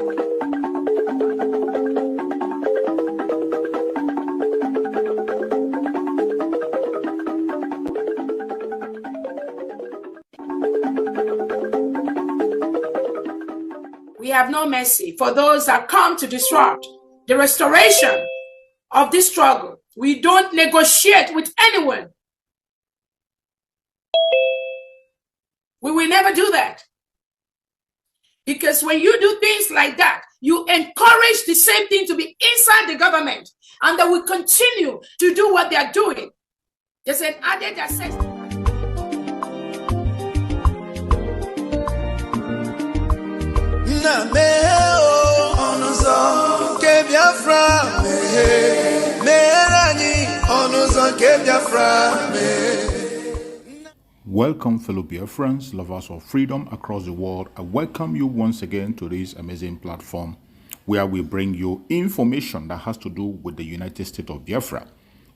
We have no mercy for those that come to disrupt the restoration of this struggle. We don't negotiate with anyone. We will never do that. Because when you do things like that, you encourage the same thing to be inside the government, and they will continue to do what they are doing. There's an added access. Welcome, fellow Biafrans, lovers of freedom across the world. I welcome you once again to this amazing platform where we bring you information that has to do with the United States of Biafra.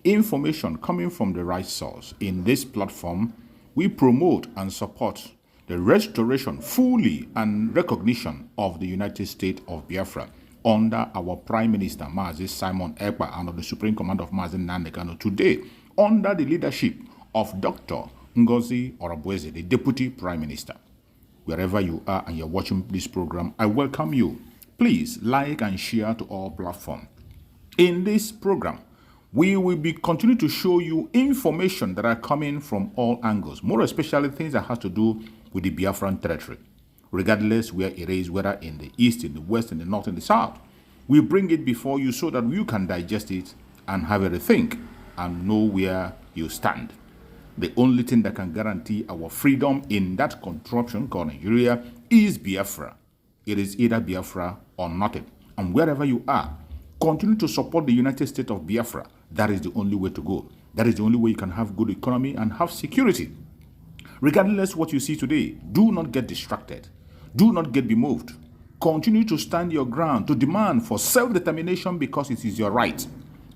Information coming from the right source. In this platform, we promote and support the restoration fully and recognition of the United States of Biafra under our Prime Minister, Mazi Simon Ekpa, and of the Supreme Commander of Mazi Nandekano. Today, under the leadership of Dr. Ngozi Orabweze, the Deputy Prime Minister. Wherever you are and you're watching this program, I welcome you. Please like and share to all platforms. In this program, we will be continue to show you information that are coming from all angles, more especially things that has to do with the Biafran territory, regardless where it is, whether in the east, in the west, in the north, in the south. We bring it before you so that you can digest it and have a rethink and know where you stand. The only thing that can guarantee our freedom in that contraption called Nigeria is Biafra. It is either Biafra or nothing. And wherever you are, continue to support the United States of Biafra. That is the only way to go. That is the only way you can have good economy and have security. Regardless what you see today, do not get distracted. Do not get bemoved. Continue to stand your ground, to demand for self-determination because it is your right.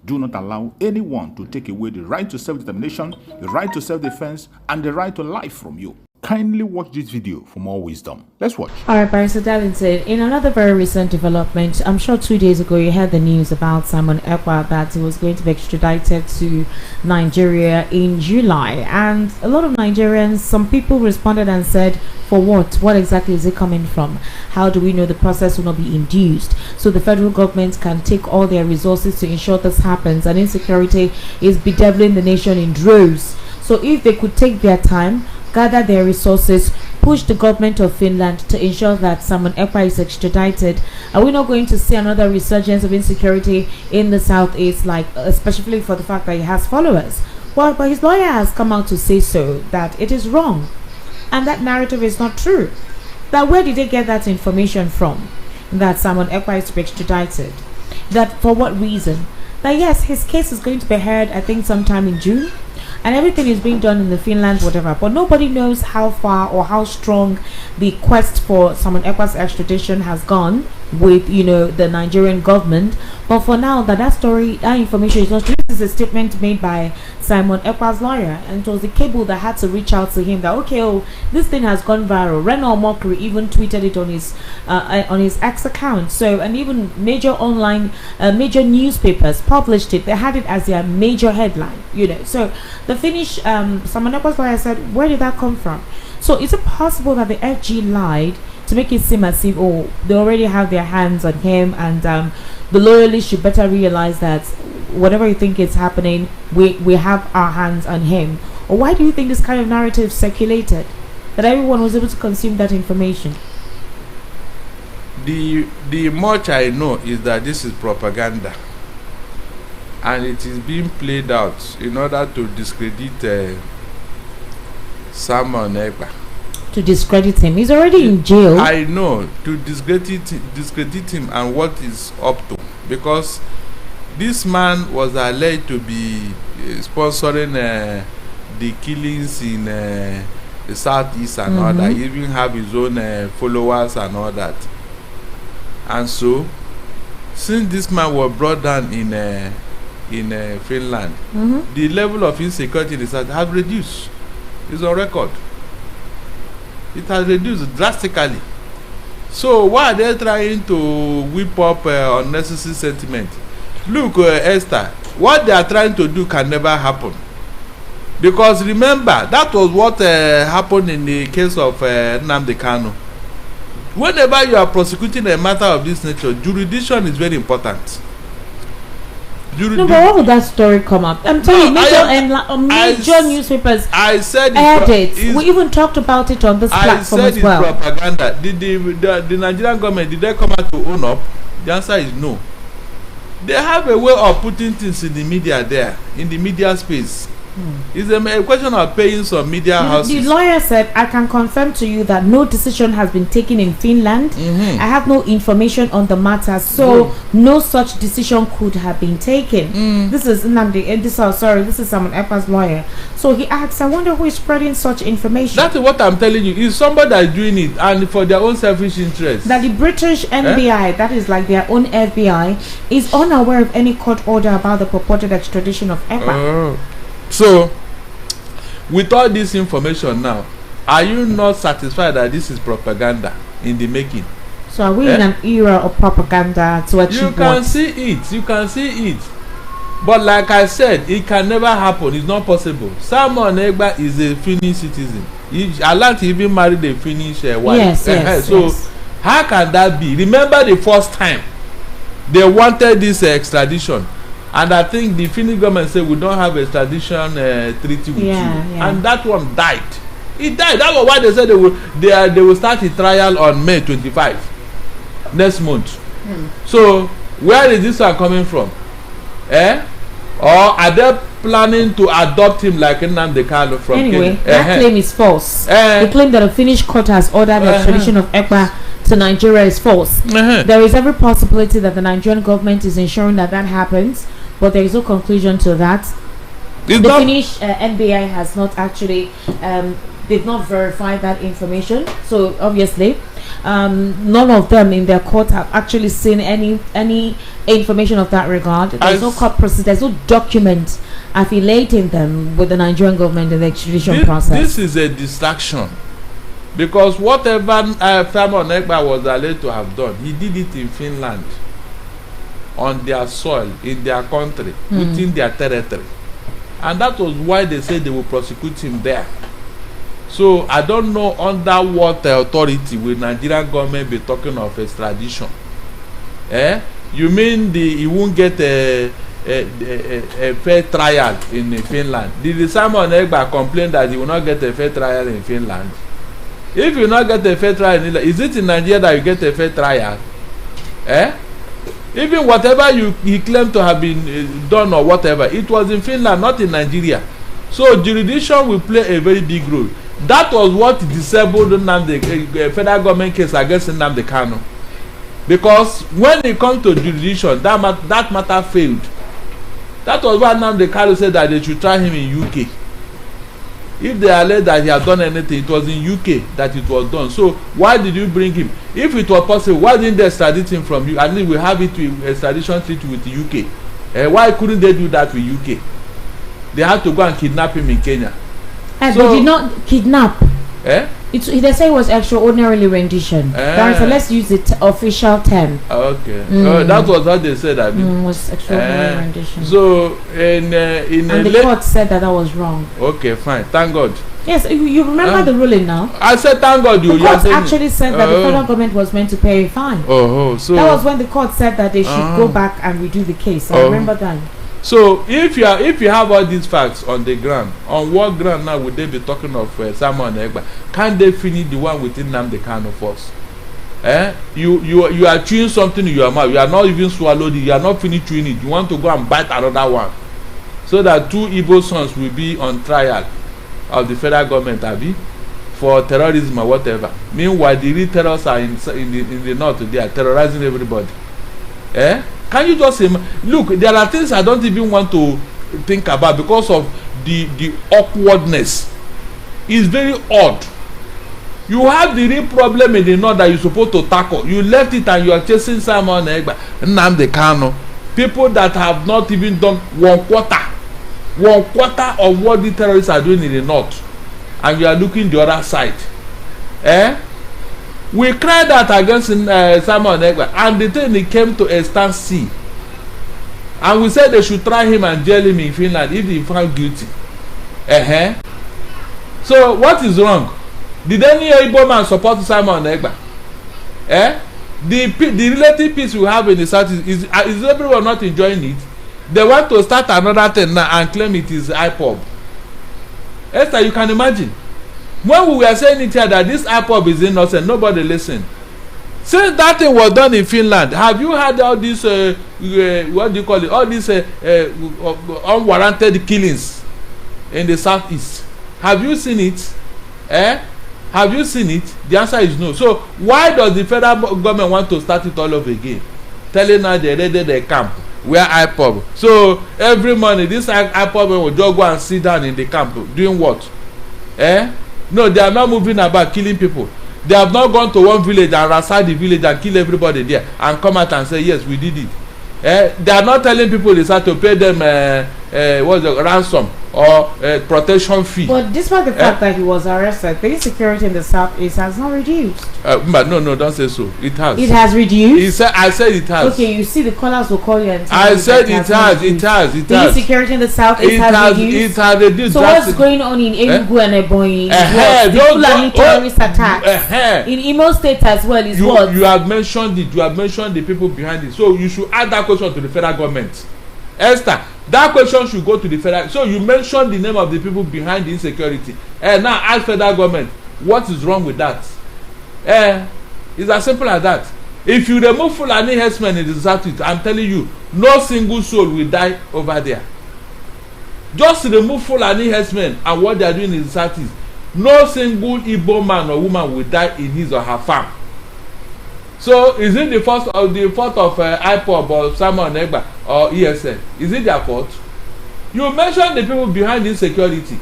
Do not allow anyone to take away the right to self-determination, the right to self-defense, and the right to life from you. Kindly watch this video for more wisdom. Let's watch. All right, Barrister Darlington, in another very recent development, I'm sure 2 days ago you heard the news about Simon Ekpa that he was going to be extradited to Nigeria in July. And a lot of Nigerians, some people responded and said, for what? What exactly is it coming from? How do we know the process will not be induced? So the federal government can take all their resources to ensure this happens. And insecurity is bedeviling the nation in droves. So if they could take their time, gather their resources, push the government of Finland to ensure that Simon Ekpa is extradited, are we not going to see another resurgence of insecurity in the southeast, like especially for the fact that he has followers? Well, but his lawyer has come out to say so, that it is wrong and that narrative is not true. That where did they get that information from, that Simon Ekpa is to be extradited? That for what reason? That yes, his case is going to be heard, I think sometime in June, and everything is being done in the Finland, whatever. But nobody knows how far or how strong the quest for Simon Ekpa's extradition has gone with, the Nigerian government. But for now, that story, that information is not true. This is a statement made by Simon Ekpa's lawyer, and it was the cable that had to reach out to him that, okay, this thing has gone viral. Reno Mokri even tweeted it on his X account. So, and even major online, major newspapers published it. They had it as their major headline, So the Finnish Simon Ekpa's lawyer said, where did that come from? So is it possible that the FG lied to make it seem as if, they already have their hands on him, and the loyalists should better realize that whatever you think is happening, we have our hands on him? Or why do you think this kind of narrative circulated, that everyone was able to consume that information? The much I know is that this is propaganda, and it is being played out in order to discredit Simon Ekpa. To discredit him? He's already in jail. I know, to discredit him and what is up to, because this man was alleged to be sponsoring the killings in the southeast and all that. He even have his own followers and all that. And so, since this man was brought down in Finland, the level of insecurity in the south has reduced. It's on record. It has reduced drastically. So why are they trying to whip up unnecessary sentiment? Look, Esther, what they are trying to do can never happen. Because remember, that was what happened in the case of Nnamdi Kanu. Whenever you are prosecuting a matter of this nature, jurisdiction is very important. No, but what would that story come up? I'm telling you, major newspapers aired it. We even talked about it on this platform as well. I said it's propaganda. Did the Nigerian government, did they come out to own up? The answer is no. They have a way of putting things in the media there, in the media space. It's a question of paying some media houses. The lawyer said, I can confirm to you that no decision has been taken in Finland. I have no information on the matter, so no such decision could have been taken. This is Nnamdi, this is Simon Ekpa's lawyer. So he asks, I wonder who is spreading such information. That's what I'm telling you. It's somebody that is doing it and for their own selfish interest. That the British NBI, that is like their own FBI, is unaware of any court order about the purported extradition of Ekpa. So, with all this information now, are you not satisfied that this is propaganda in the making? So are we in an era of propaganda to achieve You can see it. You can see it. But like I said, it can never happen. It's not possible. Simon Ekpa is a Finnish citizen. Alan even married a Finnish wife. So how can that be? Remember the first time they wanted this extradition. And I think the Finnish government said we don't have a extradition treaty with you. And that one died. It died. That was why they said they will start a trial on May 25 next month. So where is this one coming from? Or are they planning to adopt him like Nnamdi Kanu from Anyway, that claim is false. The claim that a Finnish court has ordered the extradition of Ekpa to Nigeria is false. There is every possibility that the Nigerian government is ensuring that happens, but there is no conclusion to that. The Finnish NBI has not actually, they've not verified that information. So obviously, none of them in their court have actually seen any information of that regard. There's no court process. There's no document affiliating them with the Nigerian government in the extradition process. This is a distraction. Because whatever Simon Ekpa was alleged to have done, he did it in Finland, on their soil, in their country, within their territory. And that was why they said they will prosecute him there. So I don't know under what authority will Nigerian government be talking of extradition. You mean he won't get a fair trial in Finland? Did Simon Ekpa complain that he will not get a fair trial in Finland? If you not get a fair trial, is it in Nigeria that you get a fair trial? Even whatever he claimed to have been done or whatever, it was in Finland, not in Nigeria. So jurisdiction will play a very big role. That was what disabled the federal government case against Nnamdi Kanu. Because when it comes to jurisdiction, that matter failed. That was why Nnamdi Kanu said that they should try him in UK. If they allege that he had done anything, it was in UK that it was done. So why did you bring him? If it was possible, why didn't they extradite him from you? At least we have it with extradition treaty with the UK. Why couldn't they do that with UK? They had to go and kidnap him in Kenya. They did not kidnap. They say it was extraordinary rendition. So let's use the official term. Okay. That was what they said. It was extraordinary rendition. So and the court said that was wrong. Okay, fine. Thank God. Yes, you remember the ruling now? I said thank God. The court actually said that the federal government was meant to pay a fine. So that was when the court said that they should go back and redo the case. I remember that. So if you have all these facts on the ground, on what ground now would they be talking of Simon Ekpa? Can't they finish the one within Nnamdi Kanu first? You are chewing something in your mouth. You are not even swallowed it. You are not finished chewing it. You want to go and bite another one, so that two Igbo sons will be on trial of the federal government, Abi, for terrorism or whatever. Meanwhile, the real terrorists are in the north. They are terrorizing everybody. Can you just look? There are things I don't even want to think about because of the awkwardness. It's very odd. You have the real problem in the north that you're supposed to tackle. You left it and you are chasing Simon Ekpa, Nnamdi Kanu, people that have not even done one quarter of what the terrorists are doing in the north, and you are looking the other side. We cried out against Simon Ekpa, and the thing it came to a standstill. And we said they should try him and jail him in Finland if he found guilty. So what is wrong? Did any Igbo man support Simon Ekpa? The relative peace we have in the south is everyone not enjoying it? They want to start another thing now and claim it is IPOB. Esther, you can imagine. When we were saying it here that this IPOB is innocent, nobody listened. Since that thing was done in Finland, have you heard all these what do you call it? All these unwarranted killings in the southeast? Have you seen it? Have you seen it? The answer is no. So why does the federal government want to start it all over again? Telling us they raided the camp where IPOB. So every morning this IPOB will just go and sit down in the camp doing what? No, they are not moving about killing people. They have not gone to one village and ransack the village and kill everybody there and come out and say yes, we did it. They are not telling people they start to pay them what's the ransom or protection fee. But despite the fact that he was arrested, the insecurity in the southeast has not reduced. But no, don't say so. It has. It has reduced. I said it has. Okay, you see, the callers will call you and tell I said it has. The insecurity in the southeast has reduced. It has reduced. So what's going on in Enugu and Ebonyi? The Fulani terrorist attacks in Imo State as well is what? You have mentioned it. You have mentioned the people behind it. So you should add that question to the federal government. Esther, that question should go to the federal. So you mentioned the name of the people behind the insecurity. Now ask federal government, what is wrong with that? It's as simple as that. If you remove Fulani herdsmen in the southeast, I'm telling you, no single soul will die over there. Just remove Fulani herdsmen and what they are doing in the southeast. No single Igbo man or woman will die in his or her farm. So is it the fault of IPOB or Simon Ekpa or ESN? Is it their fault? You mentioned the people behind insecurity.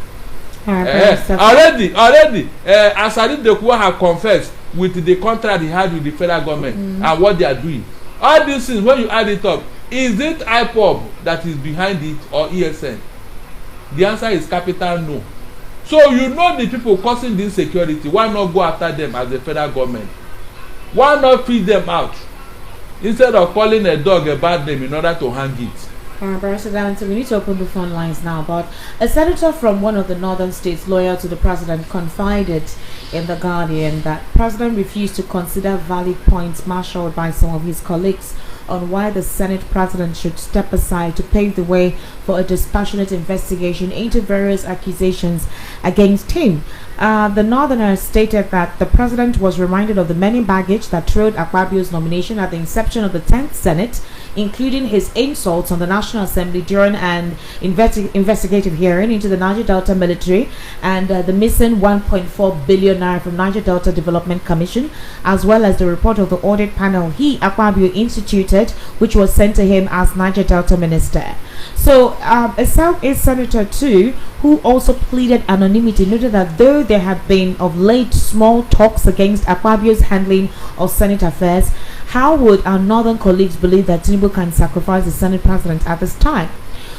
Already, Asari Dokuwa have confessed with the contract he had with the federal government and what they are doing. All these things, when you add it up, is it IPOB that is behind it or ESN? The answer is capital no. So you know the people causing the insecurity. Why not go after them as the federal government? Why not feed them out instead of calling a dog a bad name in order to hang it? President, we need to open the phone lines now. But a senator from one of the northern states loyal to the president confided in The Guardian that president refused to consider valid points marshaled by some of his colleagues on why the Senate president should step aside to pave the way for a dispassionate investigation into various accusations against him. The Northerner stated that the president was reminded of the many baggage that trailed Akpabio's nomination at the inception of the 10th Senate, including his insults on the National Assembly during an investigative hearing into the Niger Delta military and the missing 1.4 billion naira from Niger Delta Development Commission, as well as the report of the audit panel he, Akpabio, instituted, which was sent to him as Niger Delta minister. So a Southeast senator too, who also pleaded anonymity, noted that though there had been of late small talks against Akpabio's handling of Senate affairs, how would our northern colleagues believe that Tinubu can sacrifice the Senate president at this time?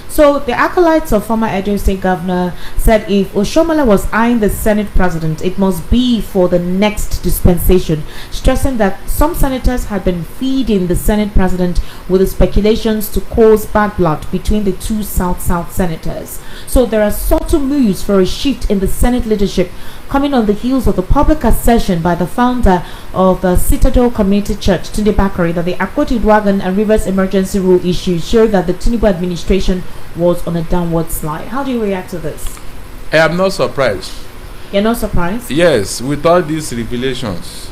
So the acolytes of former Edo State Governor said if Oshiomhole was eyeing the Senate president, it must be for the next dispensation, stressing that some senators had been feeding the Senate president with the speculations to cause bad blood between the two South-South senators. So there are subtle moves for a shift in the Senate leadership coming on the heels of the public assertion by the founder of the Citadel Community Church, Tunde Bakari, that the Akoti Dwagon and Rivers Emergency Rule issues showed that the Tinubu administration was on a downward slide. How do you react to this? I am not surprised. You're not surprised? Yes, with all these revelations.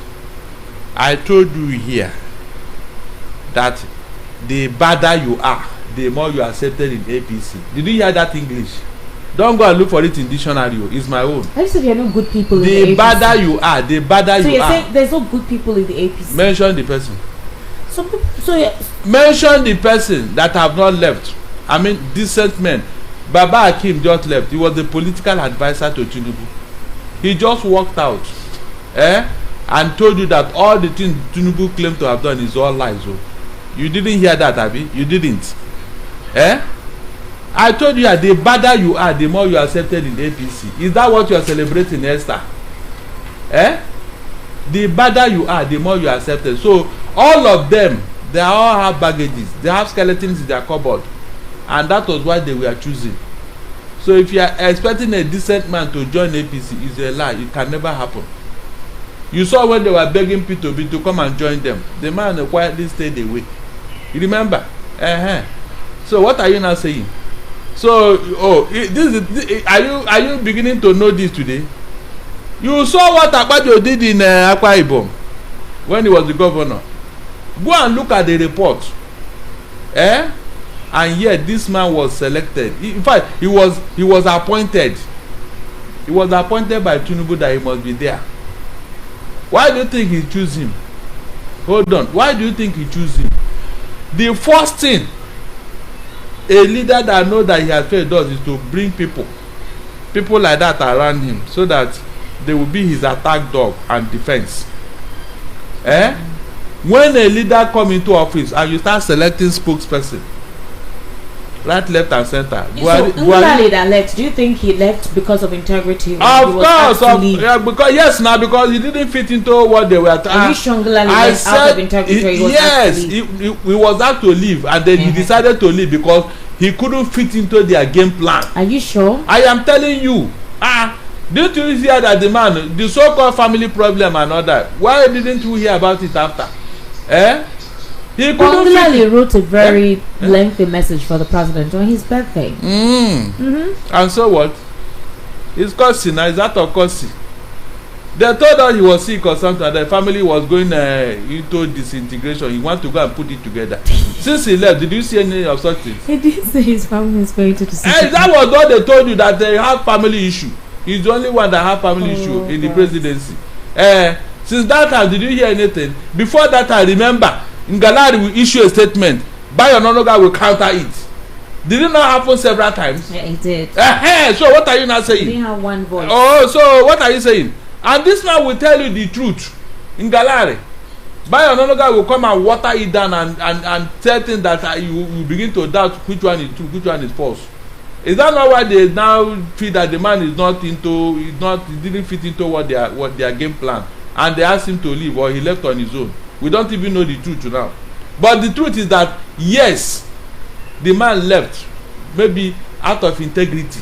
I told you here that the badder you are, the more you are accepted in APC. Did you hear that English? Don't go and look for it in dictionary. It's my own. I said there are no good people in the APC. The badder you are, the badder you are. So you're saying there's no good people in the APC? Mention the person. Mention the person that have not left. I mean, decent men. Baba Akim just left. He was the political advisor to Tinubu. He just walked out, and told you that all the things Tinubu claimed to have done is all lies. Oh. You didn't hear that, Abi? You didn't. I told you that the badder you are, the more you are accepted in APC. Is that what you are celebrating, Esther? the badder you are, the more you are accepted. So all of them, they all have baggages. They have skeletons in their cupboard, and that was why they were choosing. So if you are expecting a decent man to join APC, it's a lie. It can never happen. You saw when they were begging P2B to come and join them. The man quietly stayed away. You remember? So what are you now saying? So are you beginning to know this today? You saw what Akpabio did in Akwa Ibom when he was the governor. Go and look at the report. And yet this man was selected. In fact, he was appointed. He was appointed by Tinubu that he must be there. Why do you think he chose him? Hold on. Why do you think he chose him? The first thing a leader that knows that he has failed does is to bring people like that around him, so that they will be his attack dog and defense. When a leader come into office and you start selecting spokesperson, right, left, and center. So Buhari that left, do you think he left because of integrity? Of course, because yes, now because he didn't fit into what they were. Are you sure Ngulali left out of integrity? Yes, he was asked to leave, and then he decided to leave because he couldn't fit into their game plan. Are you sure? I am telling you. Didn't you hear that the man, the so-called family problem and all that? Why didn't you hear about it after? He Ngulali wrote a very lengthy message for the president on his birthday. And so what? It's Kosi now. It's out of Kosi. They told us he was sick or something, and the family was going into disintegration. He wanted to go and put it together. Since he left, did you see any of such things? He did say his family is going to disintegrate. That was what they told you, that they have family issue. He's the only one that have family issue in the presidency. Since that time, did you hear anything? Before that time, remember, Ngalari will issue a statement. Bayo Ononuga will counter it. Did it not happen several times? Yeah, it did. So what are you now saying? He didn't have one voice. Oh, so what are you saying? And this man will tell you the truth. Ngalari, Bayo Ononuga will come and water it down and tell things that you begin to doubt which one is true, which one is false. Is that not why they now feel that the man is he didn't fit into what their game plan, and they asked him to leave, or he left on his own? We don't even know the truth now. But the truth is that yes, the man left maybe out of integrity.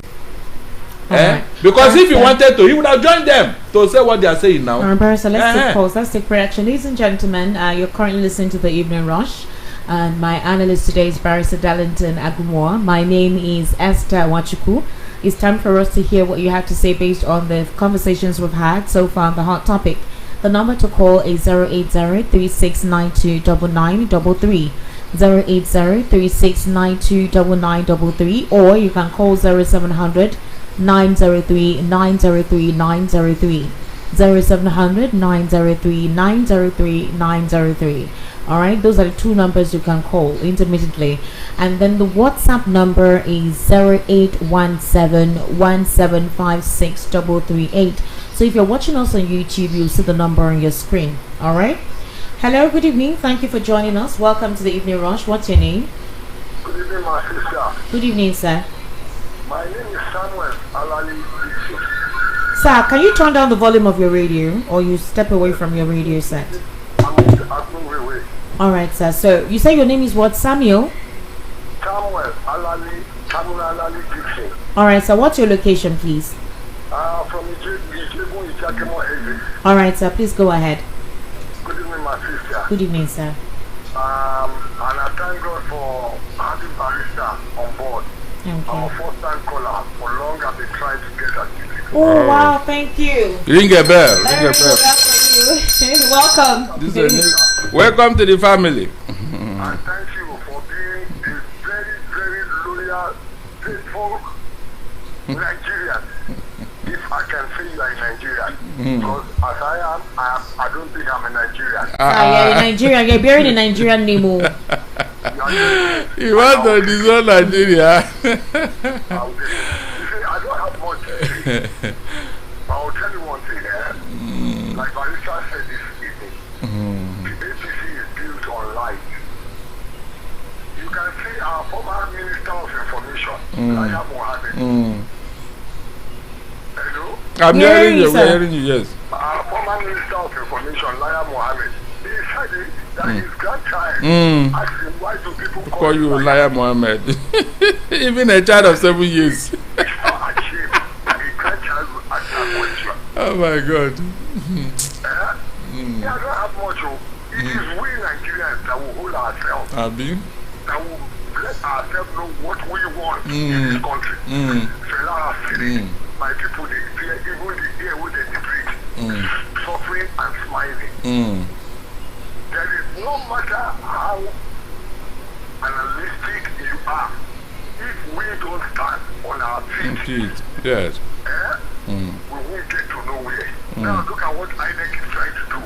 Because if he wanted to, he would have joined them to say what they are saying now. So let's take pause. Let's take reaction. Ladies and gentlemen, you're currently listening to the Evening Rush. And my analyst today is Barrister Darlington Agumwa. My name is Esther Wachuku. It's time for us to hear what you have to say based on the conversations we've had so far on the hot topic. The number to call is 080-3692-9933. 080-3692-9933. Or you can call 0700-903-903-903. 0700-903-903-903. Alright, those are the two numbers you can call intermittently. And then the WhatsApp number is 0817-1756-338. So if you're watching us on YouTube, you'll see the number on your screen. Alright. Hello, good evening. Thank you for joining us. Welcome to the Evening Rush. What's your name? Good evening, my sister. Good evening, sir. My name is Samuel Alali. Sir, can you turn down the volume of your radio, or you step away from your radio set? I'm moving away. Alright, sir. So you say your name is what, Samuel? Samuel Alali Gibson. Alright, so what's your location, please? From Ijakemo exit. Alright, sir. Please go ahead. Good evening, my sister. Good evening, sir. And I thank God for having Barrister on board. Thank you. Our first-time caller. For long I've been trying to get at you. Oh, wow. Thank you. Ring a bell. Ring a bell. Welcome. Welcome to the family. And thank you for being a very, very loyal, faithful Nigerian. If I can say you are a Nigerian. Because as I don't think I'm a Nigerian. You're in Nigeria. You're buried in Nigerian name. You want to disown Nigeria? I don't have much to say. But I'll tell you one thing. Like Barrister said this evening, the APC is built on lies. You can see our former Minister of Information, Yahya Mohammed. Hello? I'm hearing you. We're hearing you, yes. Our former Minister of Information. information, Laya Mohammed. He said that his grandchild asked him, why do people call you Laya Mohammed? Even a child of 7 years. It's not achieved. His grandchild will ask that question. Oh my God. Yeah, I don't have much. It is we Nigerians that will hold ourselves. Abi? That will let ourselves know what we want in this country. Fela Afiri, my people, they fear even the air where they breathe, suffering and smiling. There is no matter how analytic you are, if we don't stand on our feet, Yes. we won't get to nowhere. Now look at what INEC is trying to do.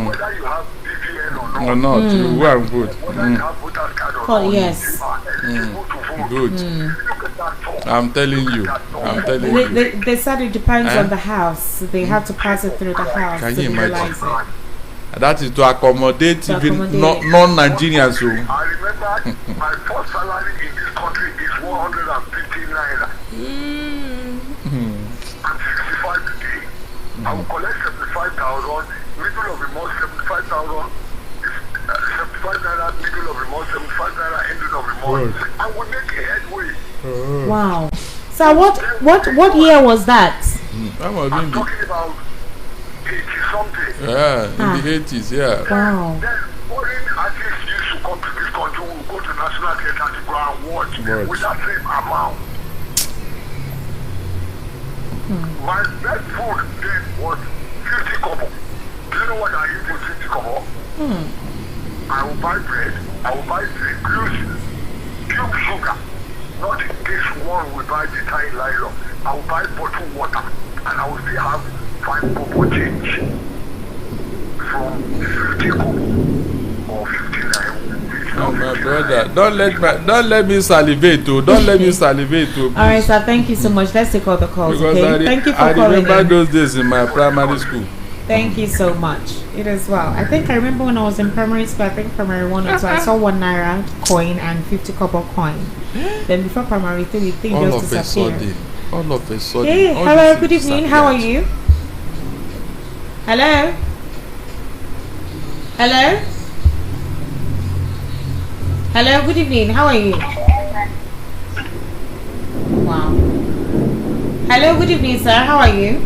Whether you have BVN or not, you are good. whether you have voters card or not, yes. you are eligible to vote. Good. Look at that talk. I'm telling you. I'm telling you. They said it depends on the house. They have to pass it through the house Can to you realize imagine? it. That is to accommodate even non-Nigerians. So. I remember my first salary in this country is 150 naira. I'm 65 today. I will collect 75,000, middle of the month 75,000, 75 naira, middle of the month 75 naira, ending of the month. I will make a headway. Wow. So what year was that? I'm talking about 80 something. Yeah, in the 80s, yeah. Wow. Then foreign artists used to come to this country, will go to National Theatre to go and watch with that same amount. My best food then was 50 kobo. Do you know what I eat with 50 kobo? I will buy bread, I will buy cube sugar. Not this one we buy the tiny nylon. I will buy bottled water and I will still have 5 kobo change from 50 kobo or 59. Oh my brother, don't let me salivate too. Don't let me salivate too. All right, sir. Thank you so much. Let's take all the calls. Because Okay. Thank you for I calling. remember those days in my primary school. Thank you so much. It as well. I think I remember when I was in primary school. I think primary 1 or 2. I saw 1 naira coin and 50 kobo coin. Then before primary 3, things All just of a disappeared. sudden. All of a sudden. Hey, all hello. this Good evening. disappeared. How are you? Hello. Hello. Hello, good evening. How are you? Wow. Hello, good evening, sir. How are you?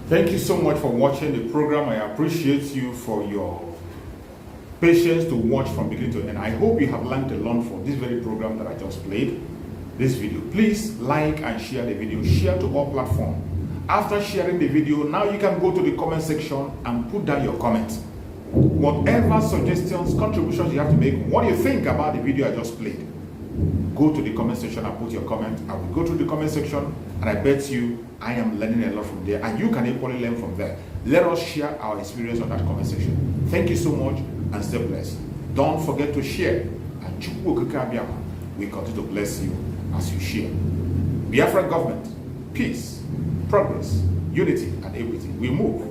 Thank you so much for watching the program. I appreciate you for your patience to watch from beginning to end. I hope you have learned a lot from this very program that I just played, this video. Please like and share the video. Share to all platforms. After sharing the video, now you can go to the comment section and put down your comments. Whatever suggestions, contributions you have to make, what do you think about the video I just played? Go to the comment section and put your comment. I will go through the comment section and I bet you I am learning a lot from there and you can equally learn from there. Let us share our experience on that comment section. Thank you so much and stay blessed. Don't forget to share and we continue to bless you as you share. Biafra government, peace, progress, unity and equity. We move.